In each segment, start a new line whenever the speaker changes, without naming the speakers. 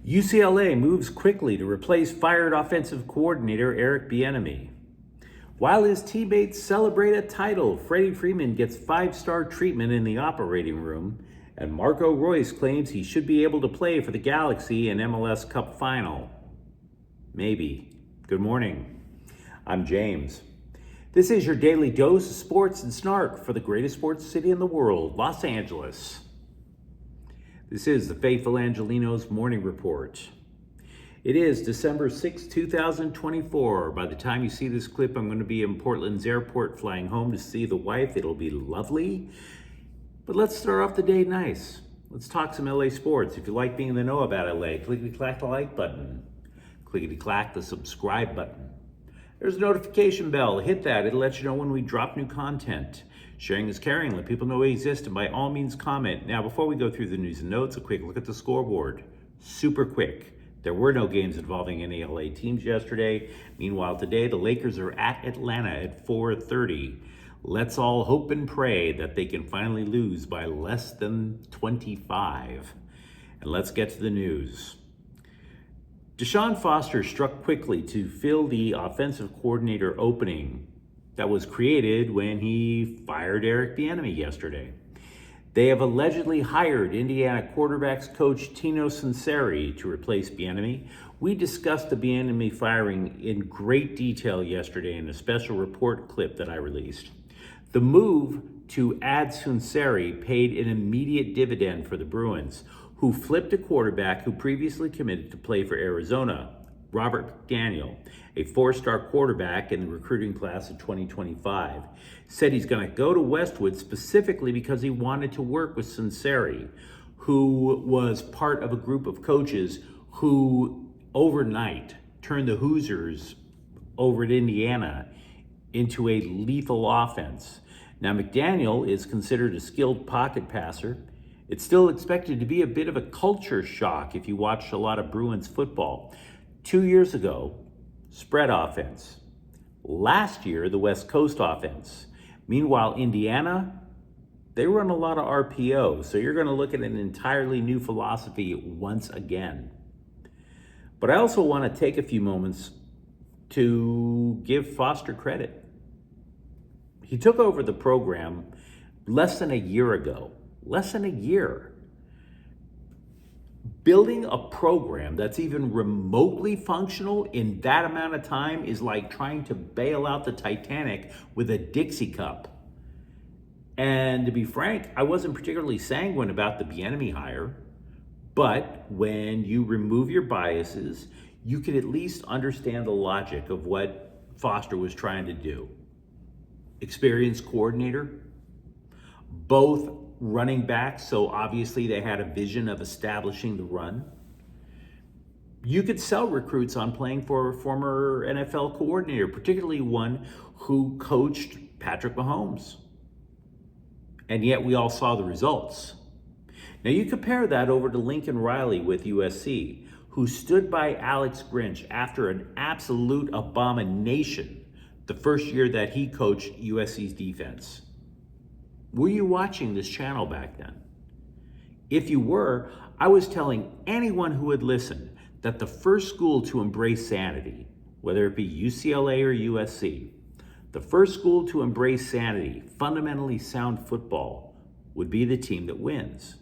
UCLA moves quickly to replace fired offensive coordinator Eric Bieniemy. While his teammates celebrate a title, Freddie Freeman gets 5-star treatment in the operating room, and Reus claims he should be able to play for the Galaxy in MLS Cup Final. Maybe. Good morning. I'm James. This is your daily dose of sports and snark for the greatest sports city in the world, Los Angeles. This is the Faithful Angelenos Morning Report. It is December 6, 2024. By the time you see this clip, I'm going to be in Portland's airport flying home to see the wife. It'll be lovely. But let's start off the day nice. Let's talk some LA sports. If you like being in the know about LA, clickety-clack the like button. Clickety-clack the subscribe button. There's a notification bell. Hit that. It'll let you know when we drop new content. Sharing is caring. Let people know we exist, and by all means comment. Now, before we go through the news and notes, a quick look at the scoreboard. Super quick. There were no games involving any LA teams yesterday. Meanwhile, today, the Lakers are at Atlanta at 4:30. Let's all hope and pray that they can finally lose by less than 25. And let's get to the news. Deshaun Foster struck quickly to fill the offensive coordinator opening that was created when he fired Eric Bieniemy yesterday. They have allegedly hired Indiana quarterbacks coach Tino Sunseri to replace Bieniemy. We discussed the Bieniemy firing in great detail yesterday in a special report clip that I released. The move to add Sunseri paid an immediate dividend for the Bruins, who flipped a quarterback who previously committed to play for Arizona, Robert McDaniel, a 4-star quarterback in the recruiting class of 2025, said he's going to go to Westwood specifically because he wanted to work with Sunseri, who was part of a group of coaches who overnight turned the Hoosiers over at Indiana into a lethal offense. Now, McDaniel is considered a skilled pocket passer. It's still expected to be a bit of a culture shock if you watched a lot of Bruins football. 2 years ago, spread offense. Last year, the West Coast offense. Meanwhile, Indiana, they run a lot of RPO, so you're going to look at an entirely new philosophy once again. But I also want to take a few moments to give Foster credit. He took over the program less than a year ago. Less than a year. Building a program that's even remotely functional in that amount of time is like trying to bail out the Titanic with a Dixie cup. And to be frank, I wasn't particularly sanguine about the Bieniemy hire, but when you remove your biases, you can at least understand the logic of what Foster was trying to do. Experienced coordinator, both running backs, so obviously they had a vision of establishing the run. You could sell recruits on playing for a former NFL coordinator, particularly one who coached Patrick Mahomes. And yet we all saw the results. Now you compare that over to Lincoln Riley with USC, who stood by Alex Grinch after an absolute abomination the first year that he coached USC's defense. Were you watching this channel back then? If you were, I was telling anyone who would listen that the first school to embrace sanity, whether it be UCLA or USC, the first school to embrace sanity, fundamentally sound football, would be the team that wins.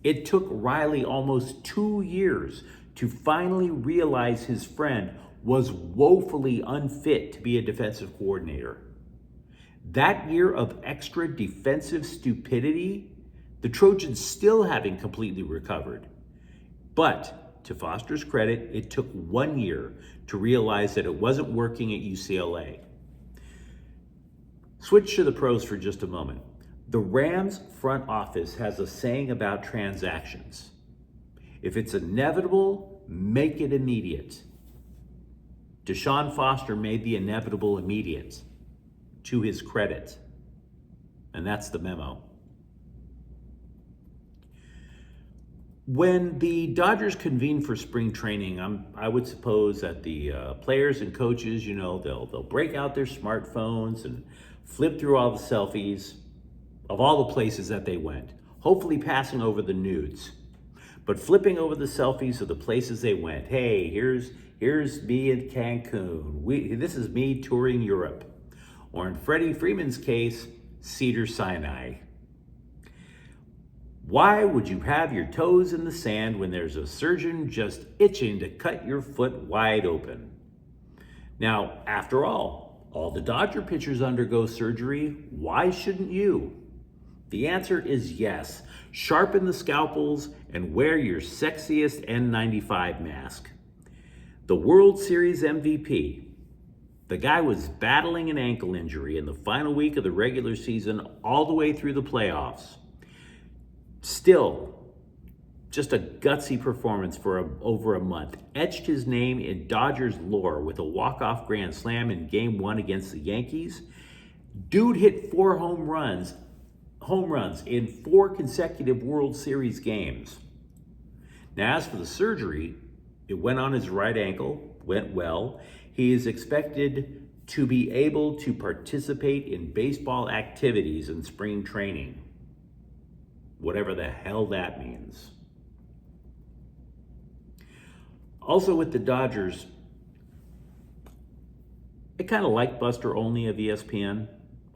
It took Riley almost 2 years to finally realize his friend was woefully unfit to be a defensive coordinator. That year of extra defensive stupidity, the Trojans still haven't completely recovered. But to Foster's credit, it took 1 year to realize that it wasn't working at UCLA. Switch to the pros for just a moment. The Rams front office has a saying about transactions. If it's inevitable, make it immediate. Deshaun Foster made the inevitable immediate, to his credit. And that's the memo. When the Dodgers convene for spring training, I would suppose that the players and coaches, they'll break out their smartphones and flip through all the selfies of all the places that they went, hopefully passing over the nudes. but flipping over the selfies of the places they went. Hey, here's me in Cancun. This is me touring Europe. Or in Freddie Freeman's case, Cedar Sinai. Why would you have your toes in the sand when there's a surgeon just itching to cut your foot wide open? Now, after all the Dodger pitchers undergo surgery. Why shouldn't you? The answer is yes. Sharpen the scalpels and wear your sexiest N95 mask. The World Series MVP. The guy was battling an ankle injury in the final week of the regular season all the way through the playoffs. Still, just a gutsy performance for over a month. Etched his name in Dodgers lore with a walk-off grand slam in Game 1 against the Yankees. Dude hit 4 home runs in 4 consecutive World Series games. Now, as for the surgery, it went on his right ankle, went well. He is expected to be able to participate in baseball activities in spring training. Whatever the hell that means. Also with the Dodgers, I kind of like Buster Olney of ESPN.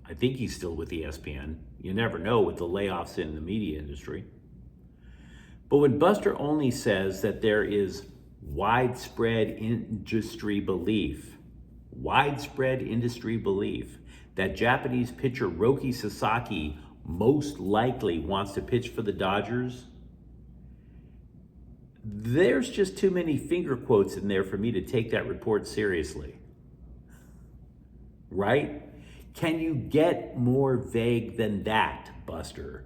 I think he's still with ESPN. You never know with the layoffs in the media industry. But when Buster Olney says that there is widespread industry belief that Japanese pitcher Roki Sasaki most likely wants to pitch for the Dodgers, there's just too many finger quotes in there for me to take that report seriously. Right? Can you get more vague than that, Buster?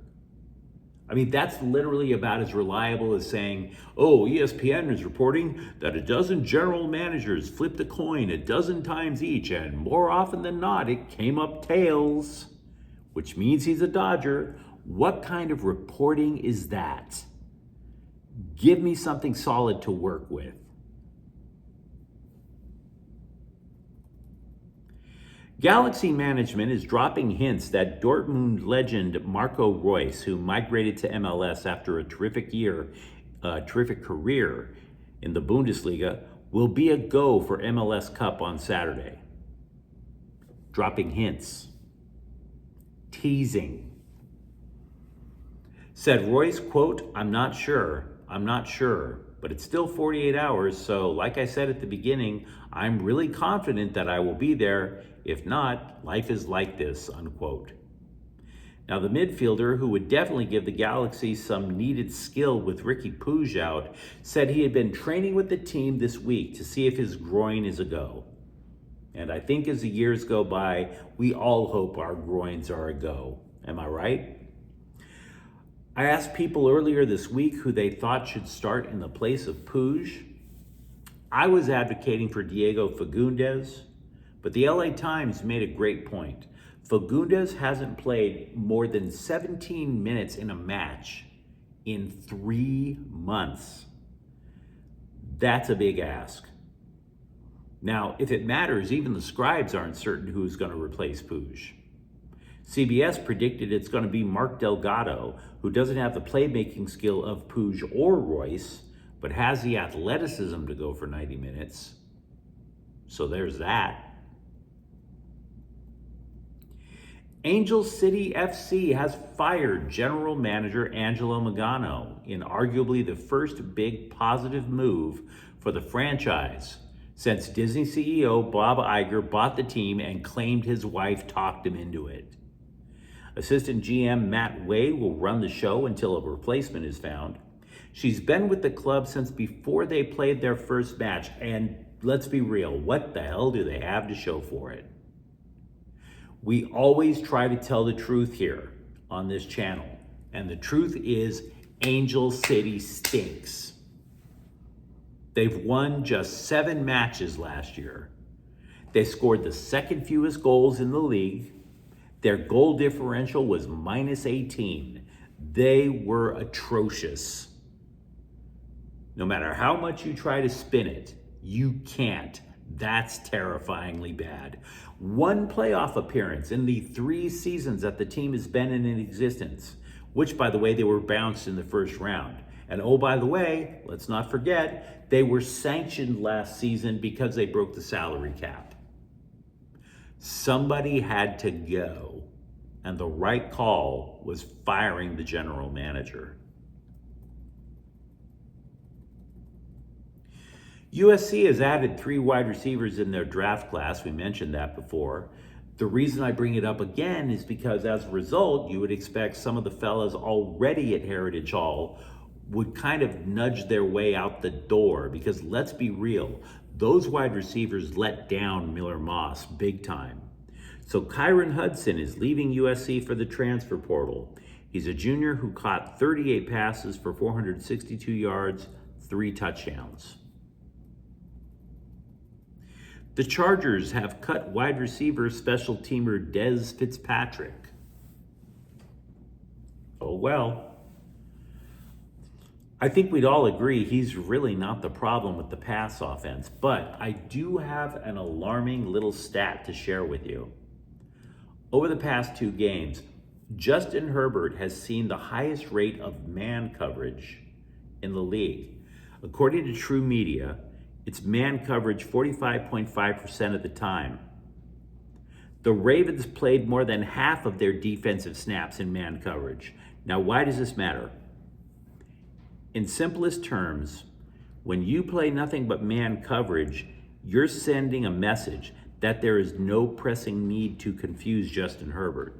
I mean, that's literally about as reliable as saying, oh, ESPN is reporting that a dozen general managers flipped a coin a dozen times each, and more often than not, it came up tails, which means he's a Dodger. What kind of reporting is that? Give me something solid to work with. Galaxy management is dropping hints that Dortmund legend Marco Reus, who migrated to MLS after a terrific career in the Bundesliga, will be a go for MLS Cup on Saturday. Dropping hints. Teasing. Said Reus, quote, I'm not sure, but it's still 48 hours, so like I said at the beginning, I'm really confident that I will be there. If not, life is like this, unquote. Now, the midfielder, who would definitely give the Galaxy some needed skill with Ricky Puig out, said he had been training with the team this week to see if his groin is a go. And I think as the years go by, we all hope our groins are a go. Am I right? I asked people earlier this week who they thought should start in the place of Puig. I was advocating for Diego Fagundes, but the LA Times made a great point. Fagundes hasn't played more than 17 minutes in a match in 3 months. That's a big ask. Now, if it matters, even the scribes aren't certain who's going to replace Puig. CBS predicted it's going to be Mark Delgado, who doesn't have the playmaking skill of Puig or Reus, but has the athleticism to go for 90 minutes. So there's that. Angel City FC has fired general manager Angelo Magano in arguably the first big positive move for the franchise since Disney CEO Bob Iger bought the team and claimed his wife talked him into it. Assistant GM Matt Wade will run the show until a replacement is found. She's been with the club since before they played their first match, and let's be real, what the hell do they have to show for it? We always try to tell the truth here on this channel, and the truth is Angel City stinks. They've won just 7 matches last year. They scored the second fewest goals in the league. Their goal differential was -18. They were atrocious. No matter how much you try to spin it, you can't. That's terrifyingly bad. 1 playoff appearance in the 3 seasons that the team has been in existence, which, by the way, they were bounced in the first round. And oh, by the way, let's not forget, they were sanctioned last season because they broke the salary cap. Somebody had to go, and the right call was firing the general manager. USC has added 3 wide receivers in their draft class. We mentioned that before. The reason I bring it up again is because as a result, you would expect some of the fellas already at Heritage Hall would kind of nudge their way out the door, because let's be real, those wide receivers let down Miller Moss big time. So Kyron Hudson is leaving USC for the transfer portal. He's a junior who caught 38 passes for 462 yards, 3 touchdowns. The Chargers have cut wide receiver special teamer Dez Fitzpatrick. Oh well. I think we'd all agree he's really not the problem with the pass offense, but I do have an alarming little stat to share with you. Over the past 2 games, Justin Herbert has seen the highest rate of man coverage in the league. According to True Media, it's man coverage 45.5% of the time. The Ravens played more than half of their defensive snaps in man coverage. Now, why does this matter? In simplest terms, when you play nothing but man coverage, you're sending a message that there is no pressing need to confuse Justin Herbert.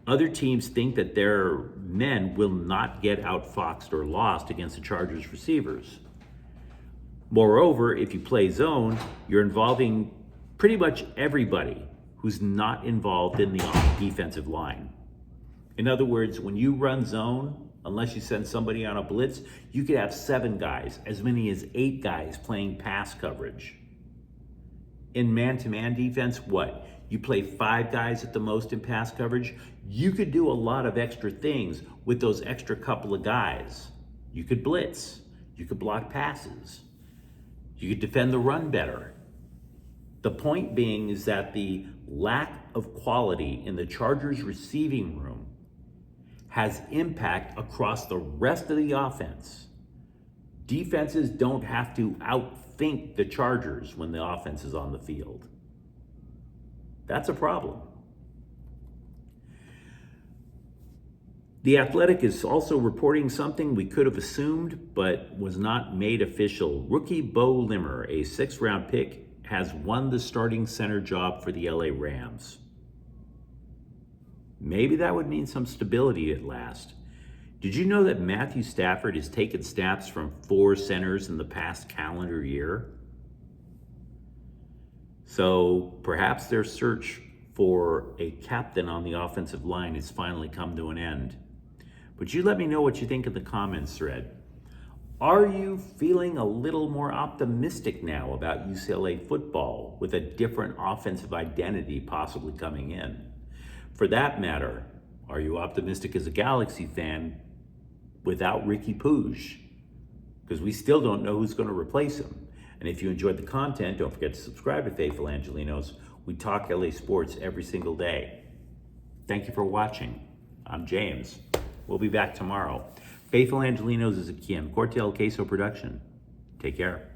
Other teams think that their men will not get outfoxed or lost against the Chargers receivers. Moreover, if you play zone, you're involving pretty much everybody who's not involved in the defensive line. In other words, when you run zone, unless you send somebody on a blitz, you could have 7 guys, as many as 8 guys playing pass coverage. In man-to-man defense, what? You play 5 guys at the most in pass coverage. You could do a lot of extra things with those extra couple of guys. You could blitz. You could block passes. You could defend the run better. The point being is that the lack of quality in the Chargers receiving room has impact across the rest of the offense. Defenses don't have to outthink the Chargers when the offense is on the field. That's a problem. The Athletic is also reporting something we could have assumed, but was not made official. Rookie Bo Limmer, a 6th-round pick, has won the starting center job for the LA Rams. Maybe that would mean some stability at last. Did you know that Matthew Stafford has taken snaps from 4 centers in the past calendar year? So perhaps their search for a captain on the offensive line has finally come to an end. But you let me know what you think in the comments thread. Are you feeling a little more optimistic now about UCLA football with a different offensive identity possibly coming in? For that matter, are you optimistic as a Galaxy fan without Ricky Puig? Because we still don't know who's going to replace him. And if you enjoyed the content, don't forget to subscribe to Faithful Angelenos. We talk LA sports every single day. Thank you for watching. I'm James. We'll be back tomorrow. Faithful Angelenos is a Quian Cortel Queso production. Take care.